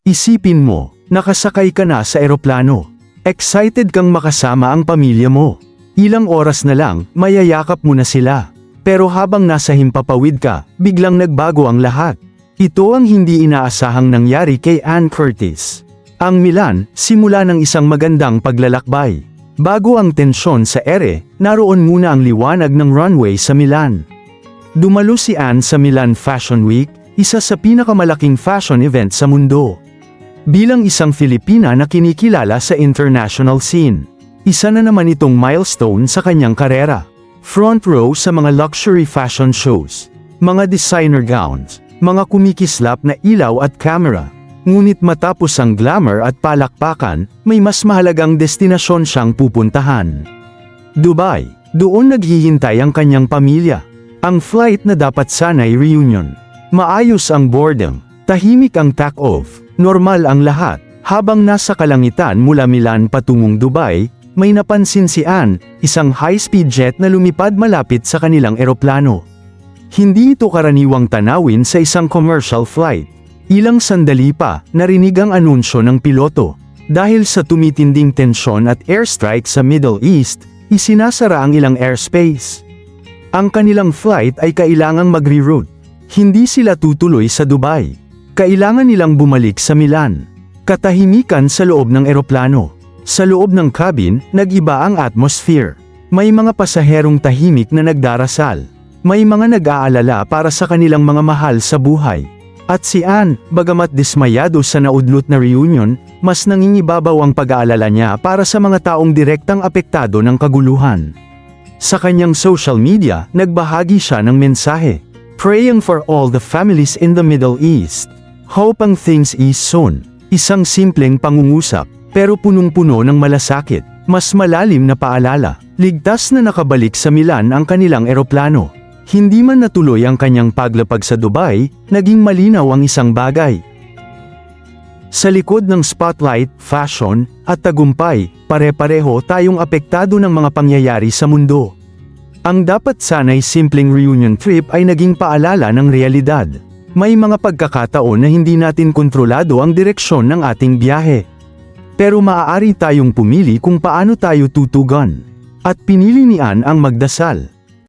Isipin mo, nakasakay ka na sa eroplano. Excited kang makasama ang pamilya mo. Ilang oras na lang, mayayakap mo na sila. Pero habang nasa himpapawid ka, biglang nagbago ang lahat. Ito ang hindi inaasahang nangyari kay Anne Curtis. Ang Milan, simula ng isang magandang paglalakbay. Bago ang tensyon sa ere, naroon muna ang liwanag ng runway sa Milan. Dumalo si Anne sa Milan Fashion Week, isa sa pinakamalaking fashion event sa mundo. Bilang isang Filipina na kinikilala sa international scene, isa na naman itong milestone sa kanyang karera. Front row sa mga luxury fashion shows, mga designer gowns, mga kumikislap na ilaw at camera. Ngunit matapos ang glamour at palakpakan, may mas mahalagang destinasyon siyang pupuntahan. Dubai, doon naghihintay ang kanyang pamilya. Ang flight na dapat sana'y reunion. Maayos ang boredom, tahimik ang take-off, normal ang lahat. Habang nasa kalangitan mula Milan patungong Dubai, may napansin si Anne, isang high-speed jet na lumipad malapit sa kanilang eroplano. Hindi ito karaniwang tanawin sa isang commercial flight. Ilang sandali pa, narinig ang anunsyo ng piloto. Dahil sa tumitinding tensyon at airstrike sa Middle East, isinasara ang ilang airspace. Ang kanilang flight ay kailangang mag-reroute. Hindi sila tutuloy sa Dubai. Kailangan nilang bumalik sa Milan. Katahimikan sa loob ng eroplano. Sa loob ng cabin, nag-iba ang atmosphere. May mga pasaherong tahimik na nagdarasal. May mga nag-aalala para sa kanilang mga mahal sa buhay. At si Anne, bagamat dismayado sa naudlot na reunion, mas nangingibabaw ang pag-aalala niya para sa mga taong direktang apektado ng kaguluhan. Sa kanyang social media, nagbahagi siya ng mensahe. Praying for all the families in the Middle East. Hoping things ease soon. Isang simpleng pangungusap, pero punong-puno ng malasakit. Mas malalim na paalala, ligtas na nakabalik sa Milan ang kanilang eroplano. Hindi man natuloy ang kanyang paglapag sa Dubai, naging malinaw ang isang bagay. Sa likod ng spotlight, fashion, at tagumpay, pare-pareho tayong apektado ng mga pangyayari sa mundo. Ang dapat sana'y simpleng reunion trip ay naging paalala ng realidad. May mga pagkakataon na hindi natin kontrolado ang direksyon ng ating biyahe. Pero maaari tayong pumili kung paano tayo tutugon. At pinili ni Anne ang magdasal.